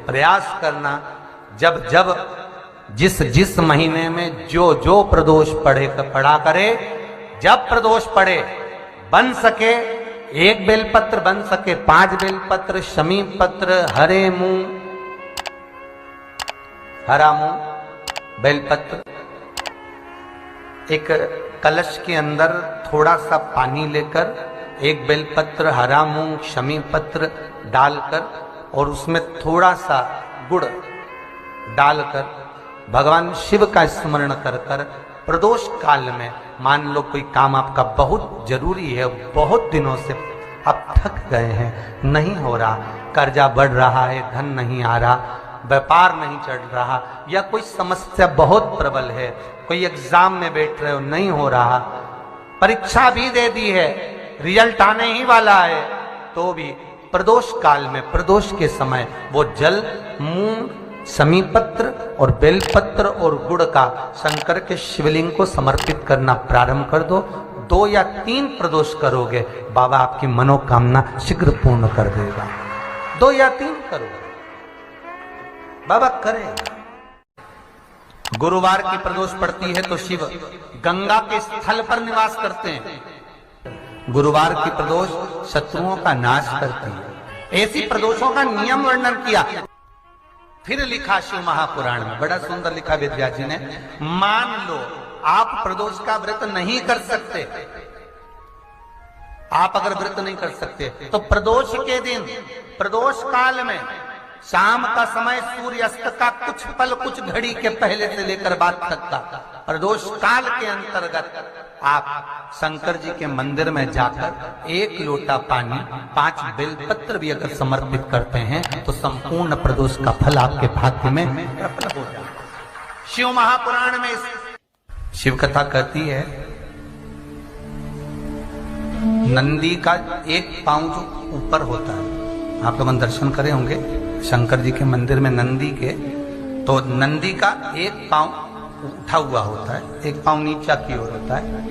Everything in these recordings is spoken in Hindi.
प्रयास करना, जब जब जिस जिस महीने में जो जो प्रदोष पढ़ा करे, जब प्रदोष पढ़े, बन सके 1 बेलपत्र, बन सके 5 बेलपत्र, शमी पत्र, हरा मूंग बेलपत्र, एक कलश के अंदर थोड़ा सा पानी लेकर 1 बेलपत्र, हरा मूंग, शमी पत्र डालकर और उसमें थोड़ा सा गुड़ डालकर भगवान शिव का स्मरण कर कर प्रदोष काल में, मान लो कोई काम आपका बहुत जरूरी है, बहुत दिनों से आप थक गए हैं, नहीं हो रहा, कर्जा बढ़ रहा है, धन नहीं आ रहा, व्यापार नहीं चढ़ रहा, या कोई समस्या बहुत प्रबल है, कोई एग्जाम में बैठ रहे हो, नहीं हो रहा, परीक्षा भी दे दी है, रिजल्ट आने ही वाला है, तो भी प्रदोष काल में, प्रदोष के समय वो जल, मूंग, समीपत्र और बेलपत्र और गुड़ का शंकर के शिवलिंग को समर्पित करना प्रारंभ कर दो। 2 या 3 प्रदोष करोगे, बाबा आपकी मनोकामना शीघ्र पूर्ण कर देगा। 2 या 3 करो, बाबा करेगा। गुरुवार की प्रदोष पड़ती है तो शिव गंगा के स्थल पर निवास करते हैं। गुरुवार की प्रदोष शत्रुओं का नाश करती है। ऐसी प्रदोषों का नियम वर्णन किया, फिर लिखा शिव महापुराण में, बड़ा सुंदर लिखा वेदव्यास जी ने। मान लो आप प्रदोष का व्रत नहीं कर सकते, आप अगर व्रत नहीं कर सकते तो प्रदोष के दिन, प्रदोष काल में शाम का समय, सूर्यास्त का कुछ पल, कुछ घड़ी के पहले से लेकर बाद तक का प्रदोष काल के अंतर्गत आप शंकर जी के मंदिर में जाकर 1 लोटा पानी, 5 बेलपत्र भी अगर समर्पित करते हैं तो संपूर्ण प्रदोष का फल आपके भाग्य में प्रबल हो जाए। शिव महापुराण में शिव कथा कहती है, नंदी का 1 पांव जो ऊपर होता है, आप लोग दर्शन करे होंगे शंकर जी के मंदिर में नंदी के, तो नंदी का 1 पांव उठा हुआ होता है, 1 पांव नीचा की ओर होता है।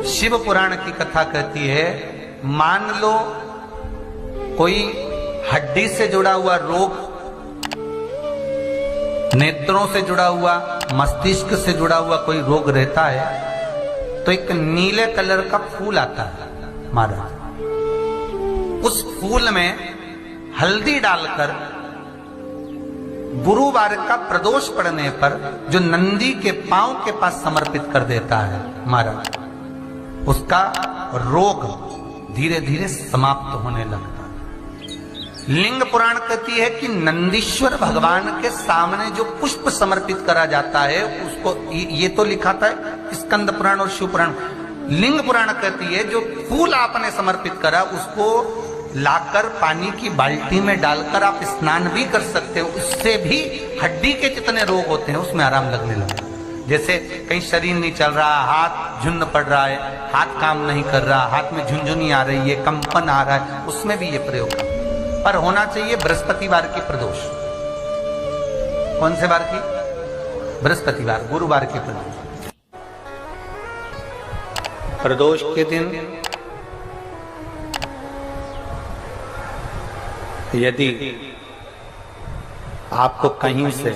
शिव पुराण की कथा कहती है, मान लो कोई हड्डी से जुड़ा हुआ रोग, नेत्रों से जुड़ा हुआ, मस्तिष्क से जुड़ा हुआ कोई रोग रहता है, तो एक नीले कलर का फूल आता है महाराज, उस फूल में हल्दी डालकर गुरुवार का प्रदोष पड़ने पर जो नंदी के पांव के पास समर्पित कर देता है महाराज, उसका रोग धीरे धीरे समाप्त होने लगता है। लिंग पुराण कहती है कि नंदीश्वर भगवान के सामने जो पुष्प समर्पित करा जाता है उसको, ये तो लिखा था स्कंद पुराण और शिव पुराण, लिंग पुराण कहती है जो फूल आपने समर्पित करा उसको लाकर पानी की बाल्टी में डालकर आप स्नान भी कर सकते हो, उससे भी हड्डी के जितने रोग होते हैं उसमें आराम लगने लगता है। जैसे कहीं शरीर नहीं चल रहा, हाथ झुन्न पड़ रहा है, हाथ काम नहीं कर रहा, हाथ में झुनझुनी आ रही है, कंपन आ रहा है, उसमें भी ये प्रयोग पर होना चाहिए बृहस्पतिवार की प्रदोष। कौन से बार की? बृहस्पतिवार, गुरुवार की प्रदोष। प्रदोष के दिन यदि आपको कहीं से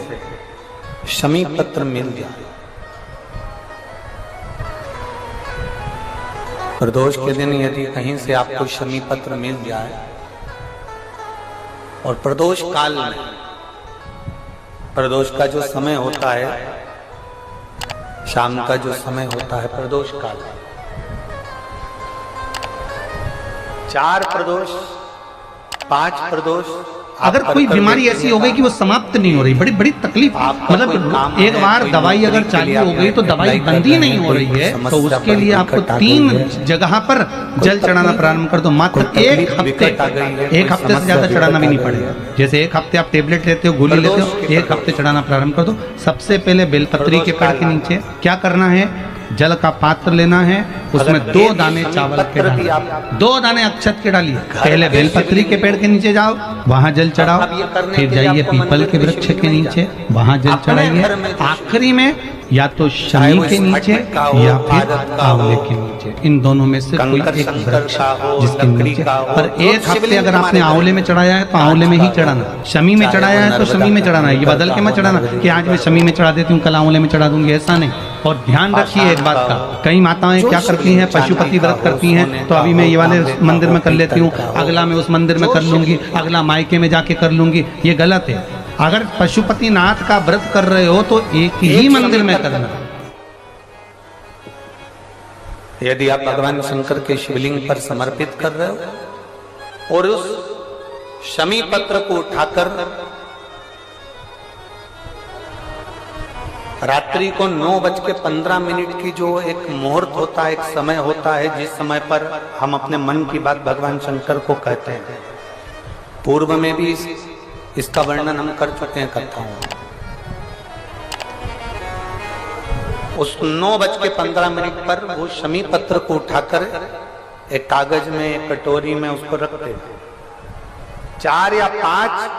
शमी पत्र मिल जाए, प्रदोष के दिन यदि कहीं से आपको शमी पत्र मिल जाए और प्रदोष काल में, प्रदोष का जो समय होता है, शाम का जो समय होता है प्रदोष काल, 4 प्रदोष, 5 प्रदोष, अगर कोई बीमारी ऐसी हो गई कि वो समाप्त नहीं हो रही, बड़ी बड़ी तकलीफ, मतलब एक बार दवाई अगर चालू हो गई तो दवाई बंद ही नहीं हो रही है, तो उसके लिए आपको 3 जगह पर जल चढ़ाना प्रारंभ कर दो। मात्र 1 हफ्ते, 1 हफ्ते से ज्यादा चढ़ाना भी नहीं पड़ेगा। जैसे 1 हफ्ते आप टेबलेट लेते हो, गोली लेते हो, 1 हफ्ते चढ़ाना प्रारंभ कर दो। सबसे पहले बेलपत्री के पेड़ के नीचे क्या करना है, जल का पात्र लेना है, उसमें 2 दाने चावल के डालिए, 2 दाने अक्षत के डालिए। पहले बेलपत्री के पेड़ के नीचे जाओ, वहां जल चढ़ाओ, फिर जाइए पीपल के वृक्ष के नीचे, वहां जल चढ़ाइए। आखिरी में या तो शमी के नीचे या फिर आंवले के नीचे, इन दोनों में से कोई एक वृक्ष जिसके नीचे। पर एक हफ्ते अगर आपने आंवले में चढ़ाया है तो आंवले में ही चढ़ाना, शमी में चढ़ाया है तो शमी में चढ़ाना है। ये बदल के मत चढ़ाना कि आज मैं शमी में चढ़ा देती हूँ कल आंवले में चढ़ा दूंगी, ऐसा नहीं। और ध्यान रखिए एक बात का, कई माताएं क्या करती हैं, पशुपति व्रत करती हैं, तो अभी मैं ये वाले मंदिर में कर लेती हूँ, अगला मैं उस मंदिर में कर लूंगी, अगला मायके में जाके कर लूंगी। ये गलत है। अगर पशुपतिनाथ का व्रत कर रहे हो तो एक ही मंदिर में करना। यदि आप भगवान शंकर के शिवलिंग पर समर्पित कर रहे हो और उस शमी पत्र को उठाकर रात्रि को 9:15 की जो एक मुहूर्त होता है, एक समय होता है, जिस समय पर हम अपने मन की बात भगवान शंकर को कहते हैं, पूर्व में भी इसका वर्णन हम कर चुके हैं कथाओं में। उस 9:15 पर वो शमी पत्र को उठाकर एक कागज में, एक कटोरी में उसको रखते हैं। 4 या 5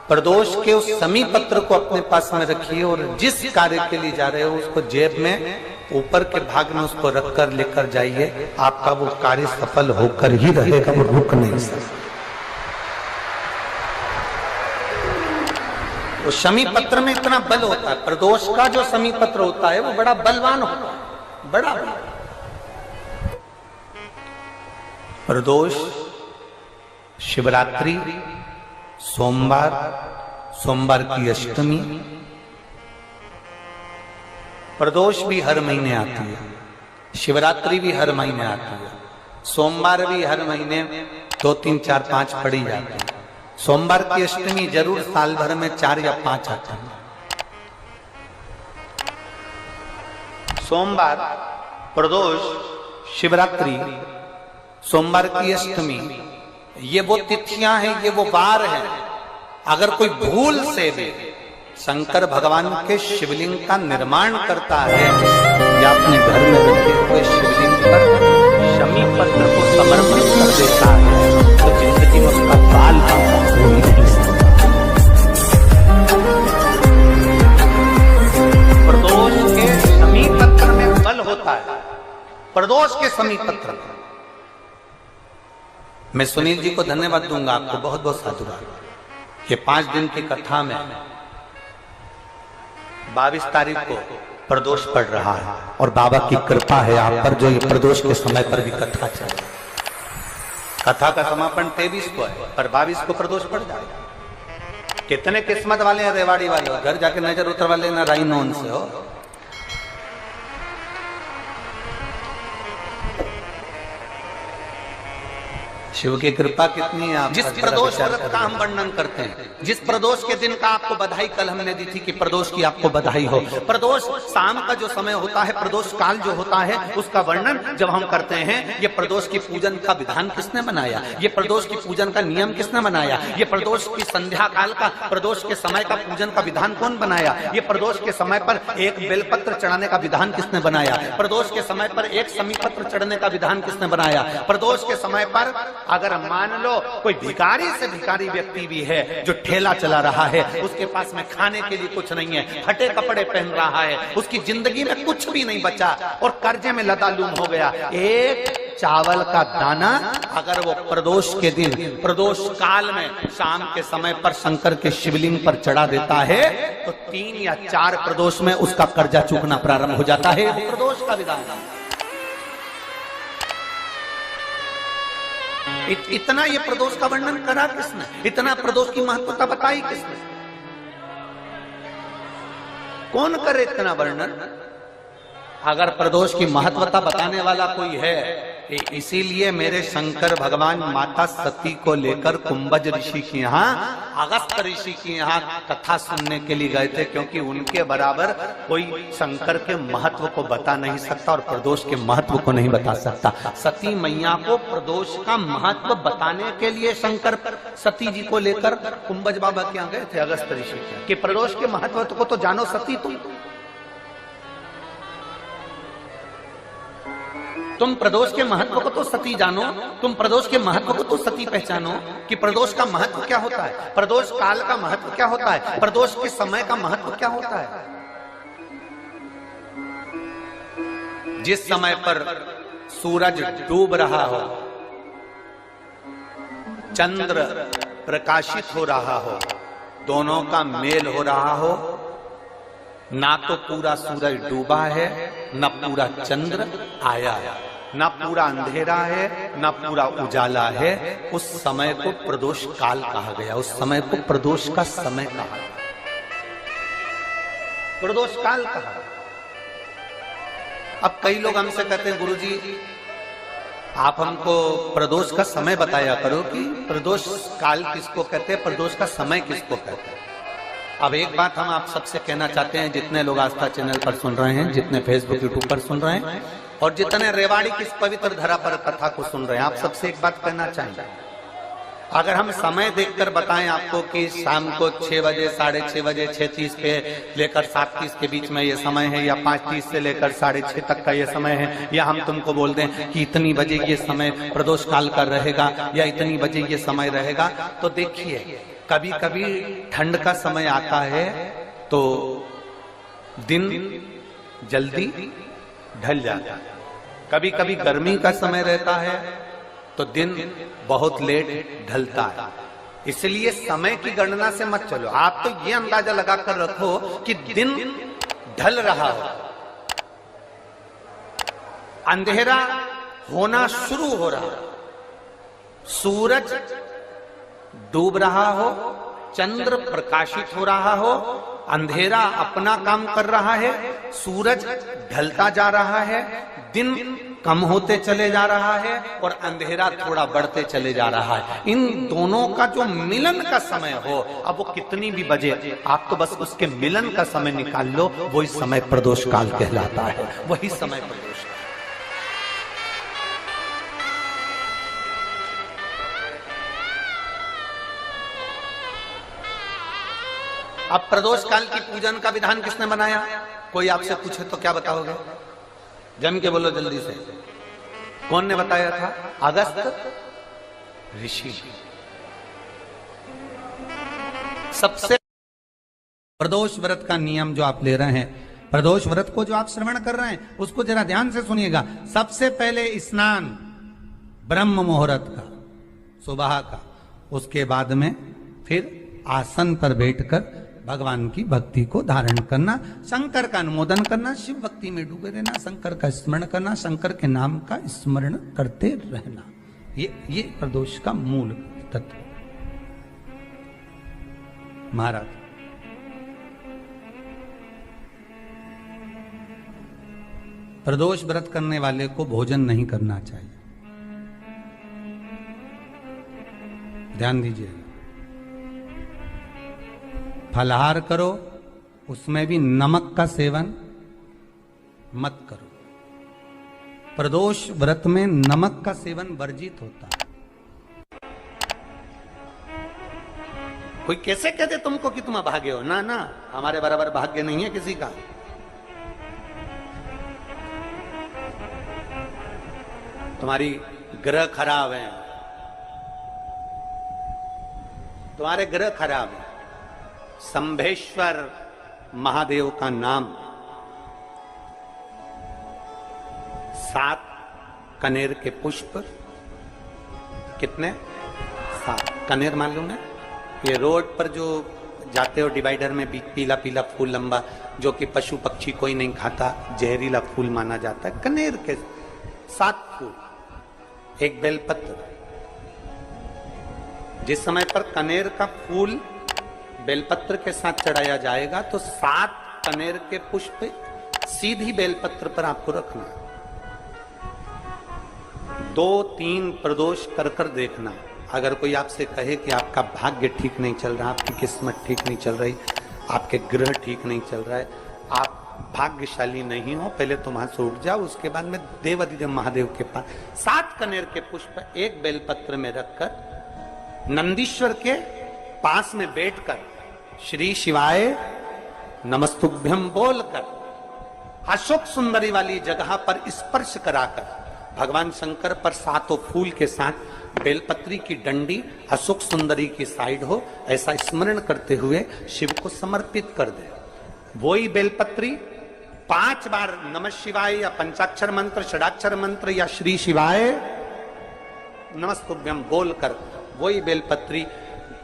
प्रदोष के उस शमी पत्र को अपने पास में रखिए और जिस कार्य के लिए जा रहे हो उसको जेब में ऊपर के भाग में उसको रखकर लेकर जाइए। आपका वो कार्य सफल होकर ही रहेगा, वो रुक नहीं सकता। तो शमी पत्र में इतना बल होता है, प्रदोष का जो शमी पत्र होता है वो बड़ा बलवान होता है, बड़ा प्रदोष, शिवरात्रि, सोमवार, सोमवार की अष्टमी। प्रदोष भी हर महीने आती है, शिवरात्रि भी हर महीने आती है, सोमवार भी हर महीने 2, 3, 4, 5 पड़ी जाती है। सोमवार की अष्टमी जरूर साल भर में 4 या 5 आते हैं। सोमवार, प्रदोष, शिवरात्रि, सोमवार की अष्टमी, ये वो तिथियां हैं, ये वो वार हैं। अगर कोई भूल से भी शंकर भगवान के शिवलिंग का निर्माण करता है या अपने घर में रखे हुए शिवलिंग पर शमी पत्र को समर्पित कर देता है तो जिंदगी में उसका बाल हो नहीं सकता। प्रदोष के शमी पत्र में बल होता है, प्रदोष के शमी पत्र में। मैं सुनील जी को धन्यवाद दूंगा, आपको बहुत बहुत साधुवाद। ये 5 दिन की कथा में 22 तारीख को प्रदोष पड़ रहा है और बाबा की कृपा है आप पर, जो ये प्रदोष के समय पर भी कथा चले। कथा का समापन 23 को है पर 22 को प्रदोष पड़ जाएगा। कितने किस्मत वाले हैं रेवाड़ी वाले, घर जाके नजर उतरवा लेना राइनोन से हो। शिव की कृपा कितनी है आप। जिस प्रदोष व्रत का हम वर्णन करते हैं, जिस प्रदोष के दिन का आपको बधाई कल हमने दी थी कि प्रदोष की आपको बधाई हो। प्रदोष शाम का जो समय होता है, प्रदोष काल जो होता है, उसका वर्णन जब हम करते हैं, ये प्रदोष की पूजन का विधान किसने बनाया, ये प्रदोष की पूजन का नियम किसने बनाया, ये प्रदोष की संध्या काल का, प्रदोष के समय का पूजन का विधान कौन बनाया, ये प्रदोष के समय पर एक बेलपत्र चढ़ाने का विधान किसने बनाया, प्रदोष के समय पर एक शमी पत्र चढ़ने का विधान किसने बनाया। प्रदोष के समय पर अगर मान लो कोई भिखारी से भिखारी व्यक्ति भी है जो ठेला चला रहा है, उसके पास में खाने के लिए कुछ नहीं है, फटे कपड़े पहन रहा है, उसकी जिंदगी में कुछ भी नहीं बचा और कर्जे में लदालूम हो गया, एक चावल का दाना अगर वो प्रदोष के दिन, प्रदोष काल में शाम के समय पर शंकर के शिवलिंग पर चढ़ा देता है तो 3 या 4 प्रदोष में उसका कर्जा चूकना प्रारंभ हो जाता है। प्रदोष का विधान। इतना ये प्रदोष का वर्णन करा किसने, इतना प्रदोष की महत्वता बताई किसने, कौन करे इतना वर्णन। अगर प्रदोष की महत्वता बताने वाला कोई है, इसीलिए मेरे शंकर भगवान माता सती को लेकर कुंभज ऋषि के यहाँ, अगस्त ऋषि के यहाँ कथा सुनने के लिए गए थे, क्योंकि उनके बराबर कोई शंकर के महत्व को बता नहीं सकता और प्रदोष के महत्व को नहीं बता सकता। सती मैया को प्रदोष का महत्व बताने के लिए शंकर सती जी को लेकर कुंभज बाबा के यहाँ गए थे, अगस्त ऋषि के, कि प्रदोष के महत्व को तो जानो सती तुम। तुम प्रदोष के महत्व को तो सती जानो, तुम प्रदोष के महत्व को तो सती पहचानो कि प्रदोष का महत्व क्या होता है, प्रदोष काल का महत्व क्या होता है, प्रदोष के समय का महत्व क्या होता है। जिस समय पर सूरज डूब रहा हो, चंद्र प्रकाशित हो रहा हो, दोनों का मेल हो रहा हो, ना तो पूरा सूरज डूबा है, न पूरा चंद्र आया है, ना पूरा अंधेरा है, ना पूरा उजाला है, उस समय को प्रदोष काल कहा गया, उस समय को प्रदोष का समय कहा, प्रदोष काल कहा। अब कई लोग हमसे कहते हैं गुरुजी आप हमको प्रदोष का समय बताया करो कि प्रदोष काल किसको कहते हैं, प्रदोष का समय किसको कहते हैं। अब एक बात हम आप सबसे कहना चाहते हैं, जितने लोग आस्था चैनल पर सुन रहे हैं, जितने फेसबुक यूट्यूब पर सुन रहे हैं और जितने रेवाड़ी की इस पवित्र धरा पर कथा को सुन रहे हैं, आप सबसे एक बात कहना चाहेंगे, अगर हम समय देखकर बताएं आपको कि शाम को 6 बजे, 6:30 बजे, 6:30 पे लेकर 7:30 के बीच में ये समय है, या 5:30 से लेकर 6:30 तक का ये समय है, या हम तुमको बोल दें कि इतनी बजे ये समय प्रदोष काल का रहेगा या इतनी बजे ये समय रहेगा, तो देखिए कभी कभी ठंड का समय आता है तो दिन जल्दी ढल जाता है, कभी कभी गर्मी का समय रहता है तो दिन बहुत लेट ढलता है। इसलिए समय की गणना से मत चलो, आप तो ये अंदाजा लगाकर रखो कि दिन ढल रहा हो, अंधेरा होना शुरू हो रहा हो, सूरज डूब रहा हो, चंद्र प्रकाशित हो रहा हो, अंधेरा अपना काम कर रहा है, सूरज ढलता जा रहा है, दिन कम होते चले जा रहा है और अंधेरा थोड़ा बढ़ते चले जा रहा है। इन दोनों का जो मिलन का समय हो, अब वो कितनी भी बजे, आप तो बस उसके मिलन का समय निकाल लो, वही समय प्रदोष काल कहलाता है, वही समय प्रदोष। अब प्रदोष काल की पूजन का विधान किसने बनाया? कोई आपसे पूछे तो क्या बताओगे? जम के बोलो जल्दी से, कौन ने बताया था? अगस्त ऋषि। सबसे प्रदोष व्रत का नियम जो आप ले रहे हैं, प्रदोष व्रत को जो आप श्रवण कर रहे हैं, उसको जरा ध्यान से सुनिएगा। सबसे पहले स्नान ब्रह्म मुहूर्त का, सुबह का, उसके बाद में फिर आसन पर बैठकर भगवान की भक्ति को धारण करना, शंकर का अनुमोदन करना, शिव भक्ति में डूबे रहना, शंकर का स्मरण करना, शंकर के नाम का स्मरण करते रहना, ये प्रदोष का मूल तत्व। महाराज प्रदोष व्रत करने वाले को भोजन नहीं करना चाहिए, ध्यान दीजिए। फलाहार करो, उसमें भी नमक का सेवन मत करो। प्रदोष व्रत में नमक का सेवन वर्जित होता है। कोई कैसे कहते तुमको कि तुम अभागे हो? ना ना, हमारे बराबर भाग्य नहीं है किसी का। तुम्हारी ग्रह खराब है, तुम्हारे ग्रह खराब है। संभेश्वर महादेव का नाम 7 कनेर के पुष्प, कितने? 7 कनेर मालूम है? ये रोड पर जो जाते हो डिवाइडर में पीला पीला फूल लंबा, जो कि पशु पक्षी कोई नहीं खाता, जहरीला फूल माना जाता है, कनेर के 7 फूल, एक बेलपत्र। जिस समय पर कनेर का फूल बेलपत्र के साथ चढ़ाया जाएगा तो 7 कनेर के पुष्प सीधी बेलपत्र पर आपको रखना। 2-3 प्रदोष कर कर देखना। अगर कोई आपसे कहे कि आपका भाग्य ठीक नहीं चल रहा, आपकी किस्मत ठीक नहीं चल रही, आपके ग्रह ठीक नहीं चल रहा है, आप भाग्यशाली नहीं हो, पहले तुम हाथ से उठ जाओ, उसके बाद में देवाधिदेव महादेव के पास 7 कनेर के पुष्प एक बेलपत्र में रखकर नंदीश्वर के पास में बैठकर श्री शिवाय नमस्तुभ्यम बोलकर अशोक सुंदरी वाली जगह पर स्पर्श कराकर भगवान शंकर पर 7 फूल के साथ बेलपत्री की डंडी अशोक सुंदरी की साइड हो, ऐसा स्मरण करते हुए शिव को समर्पित कर दे। वही बेलपत्री 5 बार नमः शिवाय या पंचाक्षर मंत्र, षडाक्षर मंत्र या श्री शिवाय नमस्तुभ्यम बोलकर वही बेलपत्री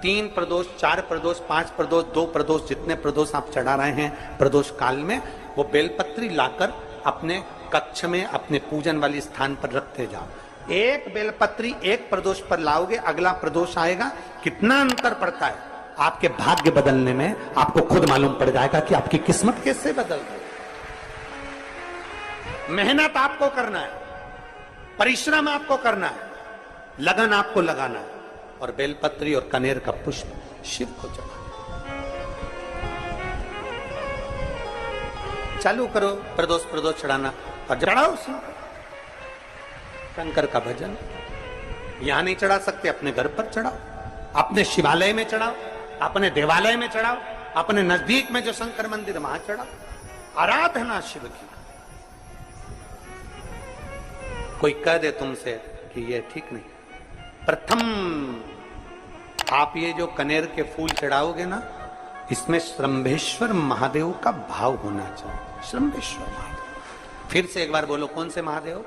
3 प्रदोष, 4 प्रदोष, 5 प्रदोष, 2 प्रदोष, जितने प्रदोष आप चढ़ा रहे हैं प्रदोष काल में, वो बेलपत्री लाकर अपने कक्ष में अपने पूजन वाली स्थान पर रखते जाओ। एक बेलपत्री एक प्रदोष पर लाओगे, अगला प्रदोष आएगा, कितना अंतर पड़ता है आपके भाग्य बदलने में, आपको खुद मालूम पड़ जाएगा कि आपकी किस्मत कैसे बदल गई। मेहनत आपको करना है, परिश्रम आपको करना है, लगन आपको लगाना है, और बेलपत्री और कनेर का पुष्प शिव को चढ़ा। चालू करो प्रदोष प्रदोष चढ़ाना और चढ़ाओ उसे शंकर का भजन। यहां नहीं चढ़ा सकते, अपने घर पर चढ़ाओ, अपने शिवालय में चढ़ाओ, अपने देवालय में चढ़ाओ, अपने नजदीक में जो शंकर मंदिर वहां चढ़ाओ। आराधना शिव की। कोई कह दे तुमसे कि ये ठीक नहीं, प्रथम आप ये जो कनेर के फूल चढ़ाओगे ना, इसमें श्रंभेश्वर महादेव का भाव होना चाहिए। श्रंभेश्वर महादेव, फिर से एक बार बोलो, कौन से महादेव?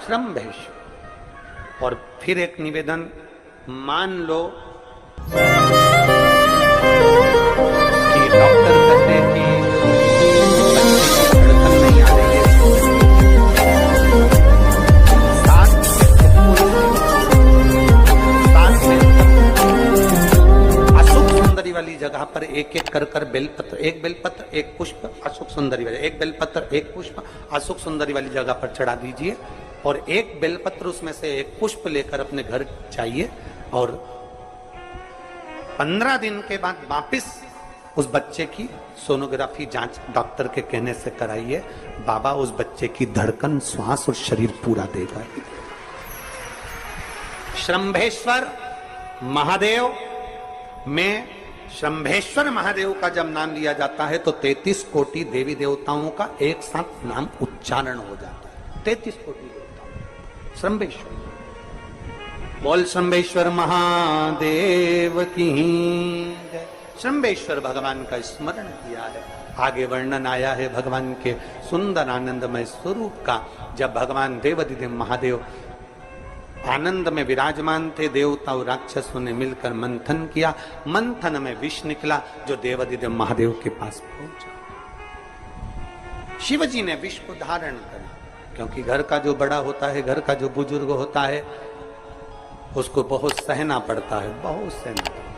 श्रंभेश्वर। और फिर एक निवेदन, मान लो कि डॉक्टर कहते हैं कि धड़कन नहीं आ रही है, अशोक सुंदरी वाली जगह पर एक एक कर कर बेलपत्र, एक बेलपत्र एक पुष्प अशोक सुंदरी वाली, एक बेलपत्र एक पुष्प अशोक सुंदरी वाली जगह पर चढ़ा दीजिए, और एक बेलपत्र उसमें से एक पुष्प लेकर अपने घर जाइए, और 15 दिन के बाद वापिस उस बच्चे की सोनोग्राफी जांच डॉक्टर के कहने से कराइए। बाबा उस बच्चे की धड़कन, श्वास और शरीर पूरा देगा। श्रंभेश्वर महादेव में, श्रंभेश्वर महादेव का जब नाम लिया जाता है तो 33 कोटि देवी देवताओं का एक साथ नाम उच्चारण हो जाता है। 33 कोटि देवता श्रंभेश्वर। बोल श्रंभेश्वर महादेव की जय। श्रंभेश्वर भगवान का स्मरण किया है। आगे वर्णन आया है भगवान के सुंदर आनंदमय स्वरूप का। जब भगवान देवाधिदेव महादेव आनंद में विराजमान थे, देवता और राक्षसों ने मिलकर मंथन किया, मंथन में विष निकला जो देवाधिदेव महादेव के पास पहुंचा। शिवजी ने विष को धारण करा, क्योंकि घर का जो बड़ा होता है, घर का जो बुजुर्ग होता है, उसको बहुत सहना पड़ता है, बहुत सहना पड़ता है।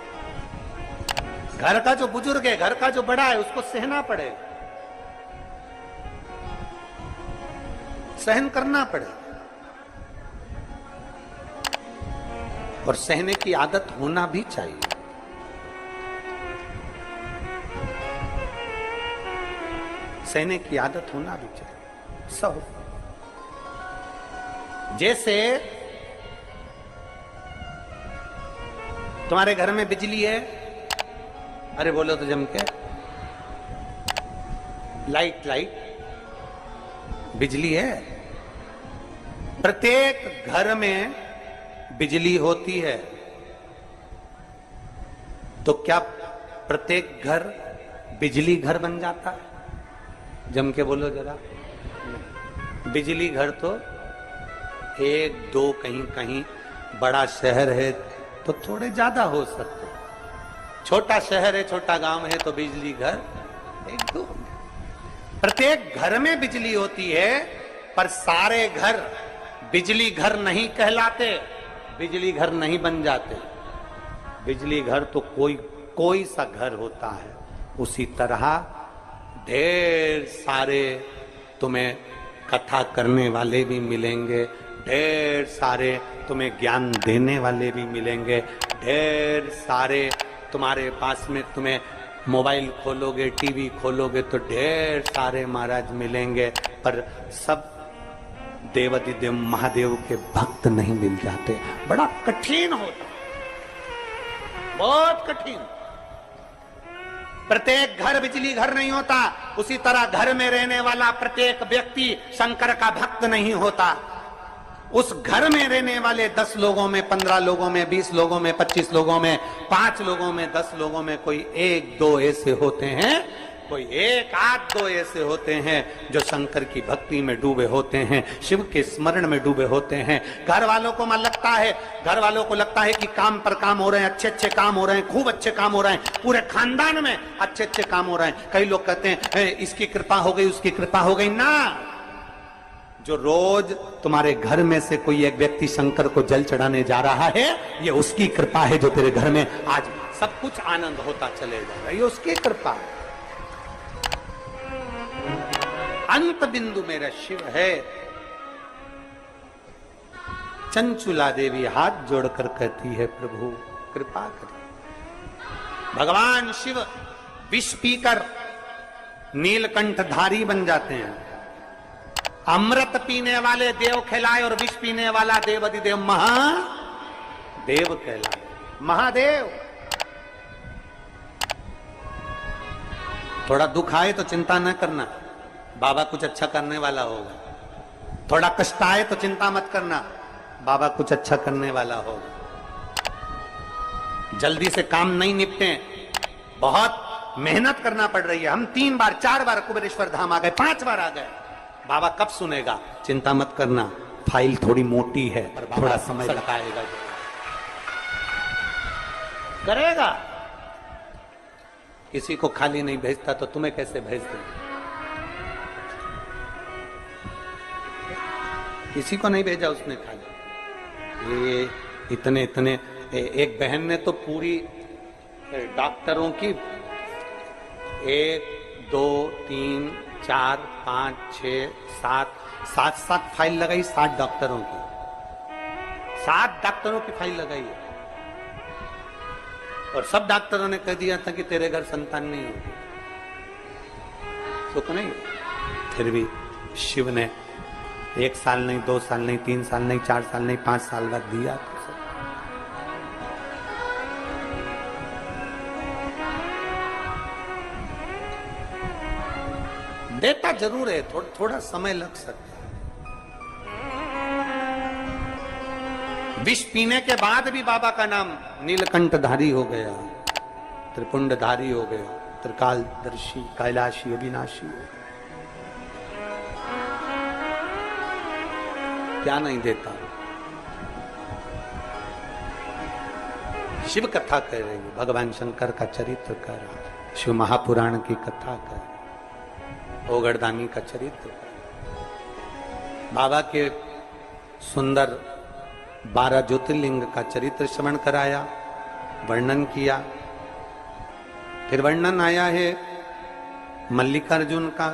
घर का जो बुजुर्ग है, घर का जो बड़ा है, उसको सहना पड़ेगा, सहन करना पड़ेगा, और सहने की आदत होना भी चाहिए। सहने की आदत होना भी चाहिए। सब जैसे तुम्हारे घर में बिजली है, अरे बोलो तो जम के, लाइट बिजली है, प्रत्येक घर में बिजली होती है, तो क्या प्रत्येक घर बिजली घर बन जाता है? जम के बोलो जरा। बिजली घर तो 1 2 कहीं कहीं, बड़ा शहर है तो थोड़े ज्यादा हो सकते, छोटा शहर है, छोटा गांव है तो बिजली घर 1 2। प्रत्येक घर में बिजली होती है, पर सारे घर बिजली घर नहीं कहलाते, बिजली घर नहीं बन जाते। बिजली घर तो कोई सा घर होता है। उसी तरह ढेर सारे तुम्हें कथा करने वाले भी मिलेंगे, ढेर सारे तुम्हें ज्ञान देने वाले भी मिलेंगे, ढेर सारे तुम्हारे पास में, तुम्हें मोबाइल खोलोगे, टीवी खोलोगे तो ढेर सारे महाराज मिलेंगे, पर सब देवाधिदेव महादेव के भक्त नहीं मिल जाते। बड़ा कठिन होता, बहुत कठिन। प्रत्येक घर बिजली घर नहीं होता, उसी तरह घर में रहने वाला प्रत्येक व्यक्ति शंकर का भक्त नहीं होता। उस घर में रहने वाले 10 लोगों में, 15 लोगों में, 20 लोगों में, 25 लोगों में, 5 लोगों में, 10 लोगों में कोई 1-2 ऐसे होते हैं, कोई 1-8-2 ऐसे होते हैं जो शंकर की भक्ति में डूबे होते हैं, शिव के स्मरण में डूबे होते हैं। घर वालों को लगता है कि काम पर काम हो रहे हैं, अच्छे अच्छे काम हो रहे हैं, खूब अच्छे काम हो रहे हैं, पूरे खानदान में अच्छे अच्छे काम हो रहे हैं। कई लोग कहते हैं इसकी कृपा हो गई, उसकी कृपा हो गई ना। जो रोज तुम्हारे घर में से कोई एक व्यक्ति शंकर को जल चढ़ाने जा रहा है, ये उसकी कृपा है जो तेरे घर में आज सब कुछ आनंद होता चले जा रहा है, ये उसकी कृपा है। अंत बिंदु मेरा शिव है। चंचुला देवी हाथ जोड़कर कहती है, प्रभु कृपा करें। भगवान शिव विष पीकर नीलकंठधारी बन जाते हैं। अमृत पीने वाले देव कहलाए और विष पीने वाला देव अधिदेव महादेव कहलाए। महादेव। थोड़ा दुख आए तो चिंता न करना, बाबा कुछ अच्छा करने वाला होगा। थोड़ा कष्ट आए तो चिंता मत करना, बाबा कुछ अच्छा करने वाला होगा। जल्दी से काम नहीं निपटे, बहुत मेहनत करना पड़ रही है। हम 3 बार 4 बार कुबेरेश्वर धाम आ गए, 5 बार आ गए, बाबा कब सुनेगा? चिंता मत करना, फाइल थोड़ी मोटी है, थोड़ा समय लगाएगा, करेगा। किसी को खाली नहीं भेजता तो तुम्हें कैसे भेज दे? किसी को नहीं भेजा उसने खाली। ये इतने एक बहन ने तो पूरी डॉक्टरों की 1 2 3 4 5 6 7 फाइल लगाई। 7 डॉक्टरों की, 7 डॉक्टरों की फाइल लगाई है। और सब डॉक्टरों ने कह दिया था कि तेरे घर संतान नहीं होगी, सुख नहीं। फिर भी शिव ने 1 साल नहीं, 2 साल नहीं, 3 साल नहीं, 4 साल नहीं, 5 साल बाद दिया। देता जरूर है, थोड़ा समय लग सकता है। विष पीने के बाद भी बाबा का नाम नीलकंठधारी हो गया, त्रिपुंडधारी हो गया, त्रिकालदर्शी, कैलाशी, अविनाशी हो गया। क्या नहीं देता? शिव कथा कह रही है, भगवान शंकर का चरित्र कर रहा है, शिव महापुराण की कथा कर, ओगड़दानी का चरित्र, बाबा के सुंदर 12 ज्योतिर्लिंग का चरित्र श्रवण कराया, वर्णन किया। फिर वर्णन आया है मल्लिकार्जुन का।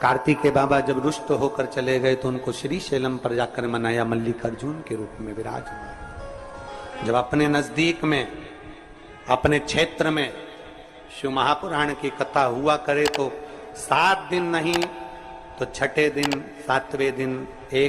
कार्तिकेय बाबा जब रुष्ट होकर चले गए तो उनको श्री शैलम पर जाकर मनाया, मल्लिकार्जुन के रूप में विराजमान। जब अपने नजदीक में, अपने क्षेत्र में शिव महापुराण की कथा हुआ करे तो 7 दिन नहीं तो छठे दिन, 7वें दिन, एक